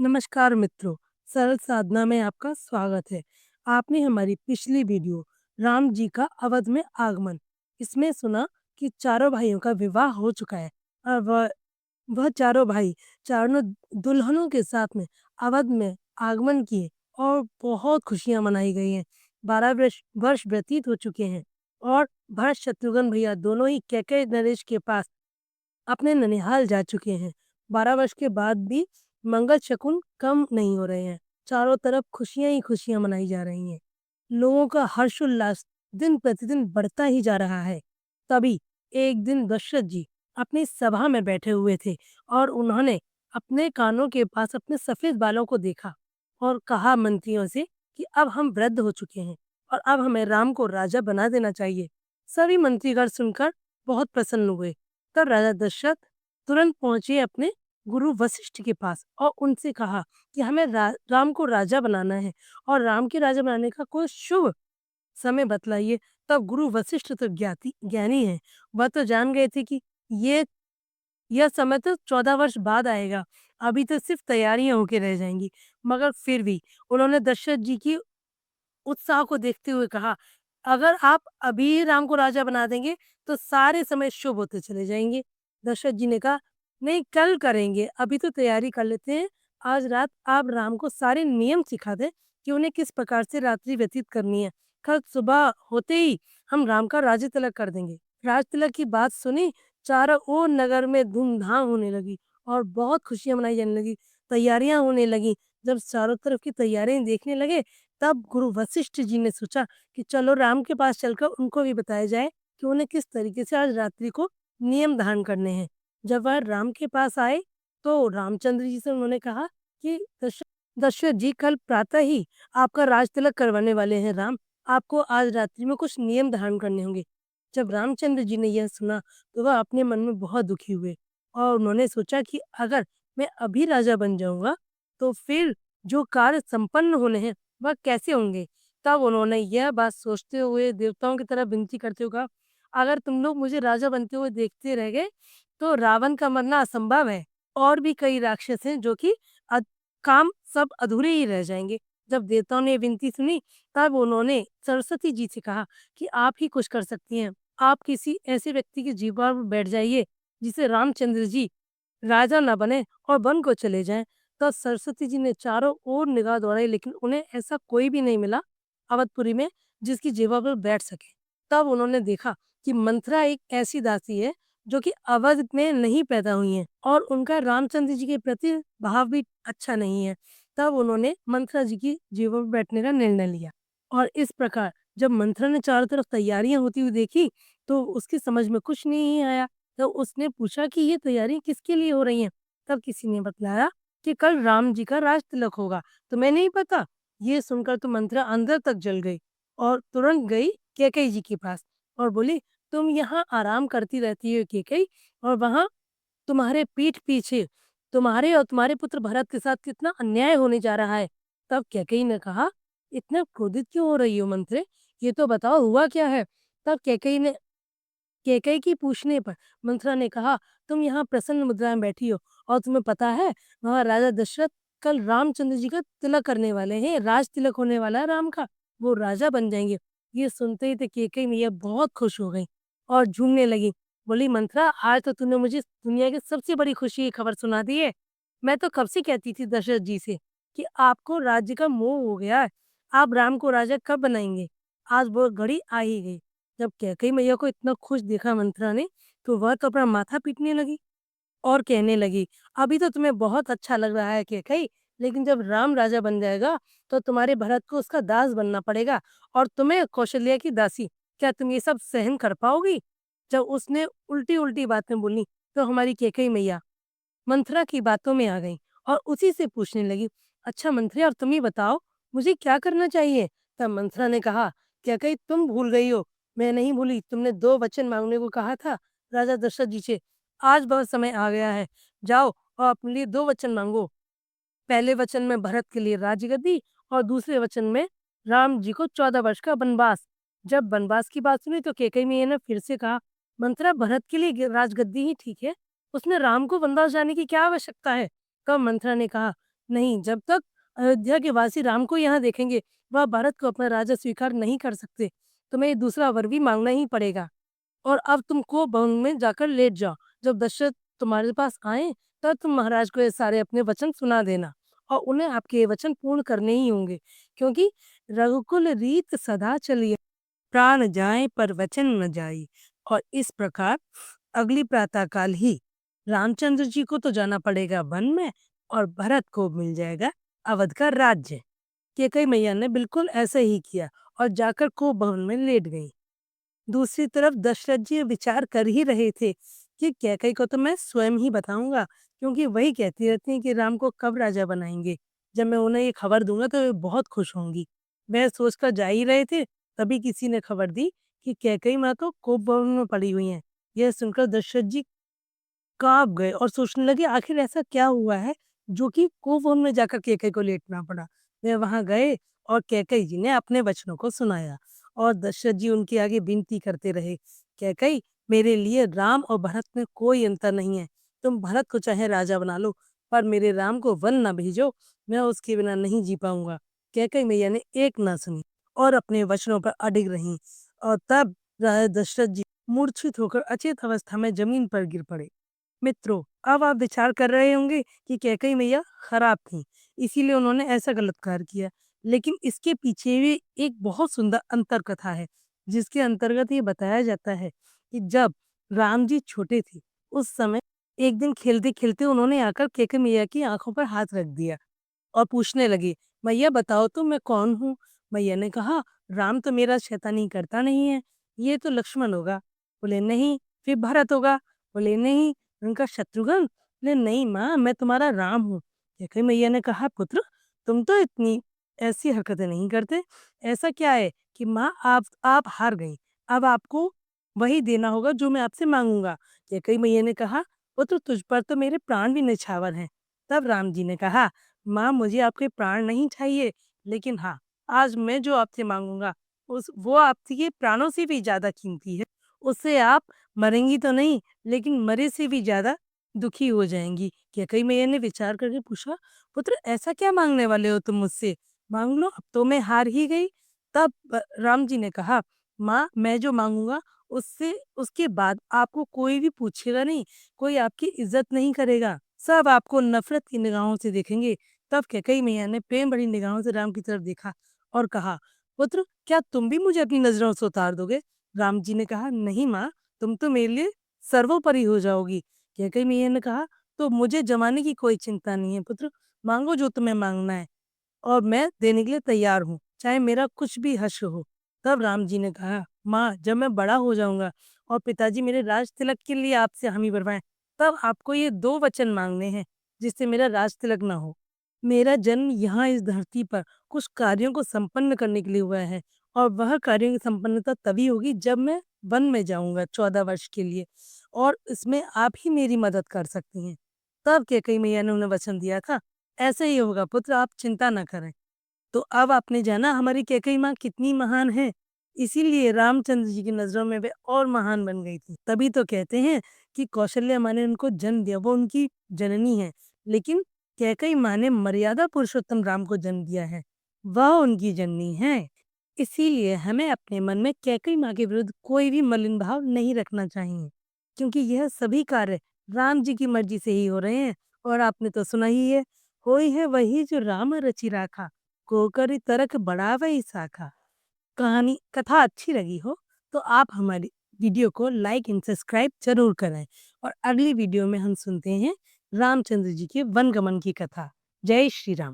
नमस्कार मित्रों, सरल साधना में आपका स्वागत है। आपने हमारी पिछली वीडियो राम जी का अवध में आगमन इसमें सुना कि चारों भाइयों का विवाह हो चुका है और वह चारों भाई चारों दुल्हनों के साथ में अवध में आगमन किए और बहुत खुशियां मनाई गई हैं। 12 वर्ष वर्ष व्यतीत हो चुके हैं और भरत शत्रुघ्न भैया दोनों ही कैकेय नरेश के पास अपने ननिहाल जा चुके हैं। 12 वर्ष के बाद भी मंगल शकुन कम नहीं हो रहे हैं। चारों तरफ खुशियां ही खुशियां मनाई जा रही हैं। लोगों का हर्षोल्लास दिन प्रतिदिन बढ़ता ही जा रहा है। तभी एक दिन दशरथ जी अपनी सभा में बैठे हुए थे और उन्होंने अपने कानों के पास अपने सफेद बालों को देखा और कहा मंत्रियों से कि अब हम वृद्ध हो चुके हैं और अब हमें राम को राजा बना देना चाहिए। सभी मंत्रीगण सुनकर बहुत प्रसन्न हुए। तब राजा दशरथ तुरंत पहुंचे अपने गुरु वशिष्ठ के पास और उनसे कहा कि हमें राम को राजा बनाना है और राम के राजा बनाने का कोई शुभ समय बतलाइए। तब गुरु वशिष्ठ तो ज्ञानी है, वह तो जान गए थे कि ये यह समय तो 14 वर्ष बाद आएगा, अभी तो सिर्फ तैयारियां होके रह जाएंगी। मगर फिर भी उन्होंने दशरथ जी की उत्साह को देखते हुए कहा, अगर आप अभी राम को राजा बना देंगे तो सारे समय शुभ होते चले जाएंगे। दशरथ जी ने कहा, नहीं कल करेंगे, अभी तो तैयारी कर लेते हैं। आज रात आप राम को सारे नियम सिखा दें कि उन्हें किस प्रकार से रात्रि व्यतीत करनी है। कल सुबह होते ही हम राम का राज्य तिलक कर देंगे। राज तिलक की बात सुनी, चारों ओर नगर में धूमधाम होने लगी और बहुत खुशियां मनाई जाने लगी, तैयारियां होने लगी। जब चारों तरफ की तैयारियां देखने लगे, तब गुरु वशिष्ठ जी ने सोचा कि चलो राम के पास चलकर उनको भी बताया जाए कि उन्हें किस तरीके से आज रात्रि को नियम धारण करने हैं। जब वह राम के पास आए तो रामचंद्र जी से उन्होंने कहा कि दशरथ जी कल प्रातः ही आपका राज तिलक करवाने वाले हैं राम, आपको आज रात्रि में कुछ नियम धारण करने होंगे। जब रामचंद्र जी ने यह सुना तो वह अपने मन में बहुत दुखी हुए और उन्होंने सोचा कि अगर मैं अभी राजा बन जाऊंगा तो फिर जो कार्य संपन्न होने हैं वह कैसे होंगे। तब उन्होंने यह बात सोचते हुए देवताओं की तरफ विनती करते हुए कहा, अगर तुम लोग मुझे राजा बनते हुए देखते रह गए तो रावण का मरना असंभव है। और भी कई राक्षस हैं जो कि काम सब अधूरे ही रह जाएंगे। जब देवताओं ने विनती सुनी तब उन्होंने सरस्वती जी से कहा कि आप ही कुछ कर सकती हैं। आप किसी ऐसे व्यक्ति की जीवा पर बैठ जाइए जिसे रामचंद्र जी राजा ना बने और वन को चले जाएं। तो सरस्वती जी ने चारों ओर निगाह दौड़ाई लेकिन उन्हें ऐसा कोई भी नहीं मिला अवधपुरी में जिसकी जिह्वा पर बैठ सके। तब उन्होंने देखा कि मंथरा एक ऐसी दासी है जो कि अवध में नहीं पैदा हुई है और उनका रामचंद्र जी के प्रति भाव भी अच्छा नहीं है। तब उन्होंने मंथरा जी की जिह्वा पर बैठने का निर्णय लिया और इस प्रकार जब मंथरा ने चारों तरफ तैयारियां होती हुई देखी तो उसकी समझ में कुछ नहीं आया। तो उसने पूछा कि ये तैयारियां किसके लिए हो रही हैं। तब किसी ने बतलाया कि कल राम जी का राज तिलक होगा। तुम्हें नहीं पता? ये सुनकर तो मंत्रा अंदर तक जल गई और तुरंत गई कैकेयी जी के पास और बोली, तुम यहाँ आराम करती रहती हो कैकेयी, और वहां तुम्हारे पीठ पीछे तुम्हारे और तुम्हारे पुत्र भरत के साथ कितना अन्याय होने जा रहा है। तब कैकेयी ने कहा, इतना क्रोधित क्यों हो रही हो मंत्रे, ये तो बताओ हुआ क्या है। तब कैकेयी की पूछने पर मंथरा ने कहा, तुम यहाँ प्रसन्न मुद्रा में बैठी हो और तुम्हें पता है वहाँ राजा दशरथ कल रामचंद्र जी का तिलक करने वाले हैं, राज तिलक होने वाला है राम का, वो राजा बन जाएंगे। ये सुनते ही तो कैकेयी मैया बहुत खुश हो गई और झूमने लगी। बोली, मंथरा आज तो तूने मुझे दुनिया की सबसे बड़ी खुशी की खबर सुना दी है। मैं तो कब से कहती थी दशरथ जी से कि आपको राज्य का मोह हो गया है, आप राम को राजा कब बनाएंगे। आज वो घड़ी आ ही गई। जब कैकेयी मैया को इतना खुश देखा मंथरा ने तो वह तो अपना माथा पीटने लगी और कहने लगी, अभी तो तुम्हें बहुत अच्छा लग रहा है कैकेयी, लेकिन जब राम राजा बन जाएगा तो तुम्हारे भरत को उसका दास बनना पड़ेगा और तुम्हें कौशल्या की दासी। क्या तुम ये सब सहन कर पाओगी। जब उसने उल्टी उल्टी बातें बोली तो हमारी कैकेयी मैया मंथरा की बातों में आ गई और उसी से पूछने लगी, अच्छा मंथरा और तुम ही बताओ मुझे क्या करना चाहिए। तब मंथरा ने कहा, क्या कहीं तुम भूल गई हो। मैं नहीं भूली, तुमने 2 वचन मांगने को कहा था राजा दशरथ जी से। आज वह समय आ गया है, जाओ और अपने लिए 2 वचन मांगो। पहले वचन में भरत के लिए राजगद्दी और दूसरे वचन में राम जी को 14 वर्ष का वनवास। जब वनवास की बात सुनी तो कैकेयी मैया ने फिर से कहा, मंत्रा भरत के लिए राजगद्दी ही ठीक है, उसने राम को वनवास जाने की क्या आवश्यकता है। तब मंत्रा ने कहा, नहीं, जब तक अयोध्या के वासी राम को यहाँ देखेंगे, वह भरत को अपना राजा स्वीकार नहीं कर सकते। तुम्हें ये दूसरा वर भी माँगना ही पड़ेगा। और अब तुम को भवन में जाकर लेट जाओ। जब दशरथ तुम्हारे पास आएँ, तब तुम महाराज को ये सारे अपने वचन सुना देना और उन्हें आपके ये वचन पूर्ण करने ही होंगे, क्योंकि रघुकुल रीत सदा चली, प्राण जाए पर वचन न जाई। और इस प्रकार अगली प्रातःकाल ही रामचंद्र जी को तो जाना पड़ेगा वन में और भरत को मिल जाएगा अवध का राज्य। कैकेयी मैया ने बिल्कुल ऐसा ही किया और जाकर को भवन में लेट गई। दूसरी तरफ दशरथ जी विचार कर ही रहे थे कि कैकेयी को तो मैं स्वयं ही बताऊंगा, क्योंकि वही कहती रहती हैं कि राम को कब राजा बनाएंगे। जब मैं उन्हें ये खबर दूंगा तो वे बहुत खुश होंगी। वह सोचकर जा ही रहे थे, तभी किसी ने खबर दी कि कैकेयी माँ तो कोप भवन में पड़ी हुई हैं। यह सुनकर दशरथ जी काँप गए और सोचने लगे आखिर ऐसा क्या हुआ है जो कि कुभवन में जाकर कैकेयी को लेटना पड़ा। वे वहां गए और कैकेयी जी ने अपने वचनों को सुनाया और दशरथ जी उनके आगे विनती करते रहे, कैकेयी मेरे लिए राम और भरत में कोई अंतर नहीं है। तुम भरत को चाहे राजा बना लो, पर मेरे राम को वन न भेजो, मैं उसके बिना नहीं जी पाऊंगा। कैकेयी मैया ने एक ना सुनी और अपने वचनों पर अडिग रहीं। और तब राजा दशरथ जी मूर्छित होकर अचेत अवस्था में जमीन पर गिर पड़े। मित्रों, अब आप विचार कर रहे होंगे कि कैकेयी मैया खराब थी, इसीलिए उन्होंने ऐसा गलत कार्य किया। लेकिन इसके पीछे भी एक बहुत सुंदर अंतर कथा है, जिसके अंतर्गत ये बताया जाता है कि जब राम जी छोटे थे, उस समय एक दिन खेलते-खेलते उन्होंने आकर कैकेयी मैया की आंखों पर हाथ रख दिया और पूछने लगे, मैया बताओ तो मैं कौन हूँ? मैया ने कहा, राम तो मेरा शैतानी करता नहीं है, ये तो लक्ष्मण होगा। बोले नहीं, फिर भरत होगा। बोले नहीं, उनका शत्रुघ्न। बोले नहीं माँ, मैं तुम्हारा राम हूँ। कैकेयी मैया ने कहा, पुत्र तुम तो इतनी ऐसी हरकतें नहीं करते। ऐसा क्या है कि माँ आप हार गई, अब आपको वही देना होगा जो मैं आपसे मांगूंगा। कैकेयी मैया ने कहा, पुत्र तुझ पर तो मेरे प्राण भी निछावर हैं। तब राम जी ने कहा, माँ मुझे आपके प्राण नहीं चाहिए, लेकिन हाँ, आज मैं जो आपसे मांगूंगा उस वो आपके प्राणों से भी ज्यादा कीमती है। उससे आप मरेंगी तो नहीं, लेकिन मरे से भी ज्यादा दुखी हो जाएंगी। कैकेयी मैया ने विचार करके पूछा, पुत्र ऐसा क्या मांगने वाले हो तुम मुझसे? मांग लो, अब तो मैं हार ही गई। तब राम जी ने कहा, माँ मैं जो मांगूंगा उससे उसके बाद आपको कोई भी पूछेगा नहीं, कोई आपकी इज्जत नहीं करेगा, सब आपको नफरत की निगाहों से देखेंगे। तब कैकेयी मैया ने प्रेम भरी निगाहों से राम की तरफ देखा और कहा, पुत्र क्या तुम भी मुझे अपनी नजरों से उतार दोगे? राम जी ने कहा, नहीं माँ, तुम तो मेरे लिए सर्वोपरि हो जाओगी। कैकेयी मैया ने कहा, तो मुझे जमाने की कोई चिंता नहीं है पुत्र, मांगो जो तुम्हें मांगना है और मैं देने के लिए तैयार हूँ, चाहे मेरा कुछ भी हश्र हो। तब राम जी ने कहा, माँ जब मैं बड़ा हो जाऊंगा और पिताजी मेरे राज तिलक के लिए आपसे हामी भरवाएं, तब आपको ये 2 वचन मांगने हैं, जिससे मेरा राज तिलक ना हो। मेरा जन्म यहाँ इस धरती पर कुछ कार्यों को संपन्न करने के लिए हुआ है और वह कार्यों की संपन्नता तभी होगी जब मैं वन में जाऊंगा 14 वर्ष के लिए, और इसमें आप ही मेरी मदद कर सकती हैं। तब कैकेयी मैया ने उन्हें वचन दिया था, ऐसा ही होगा पुत्र, आप चिंता न करें। तो अब आपने जाना हमारी कैकेयी माँ कितनी महान है, इसीलिए रामचंद्र जी की नजरों में वे और महान बन गई थी। तभी तो कहते हैं कि कौशल्या माँ ने उनको जन्म दिया, वो उनकी जननी है, लेकिन कैकेयी माँ ने मर्यादा पुरुषोत्तम राम को जन्म दिया है, वह उनकी जननी है। इसीलिए हमें अपने मन में कैकेयी माँ के विरुद्ध कोई भी मलिन भाव नहीं रखना चाहिए, क्योंकि यह सभी कार्य राम जी की मर्जी से ही हो रहे हैं। और आपने तो सुना ही है, होई है वही जो राम रचि राखा, को करि तरक बढ़ावै साखा। कहानी कथा अच्छी लगी हो तो आप हमारी वीडियो को लाइक एंड सब्सक्राइब जरूर करें। और अगली वीडियो में हम सुनते हैं रामचंद्र जी के वनगमन की कथा। जय श्री राम।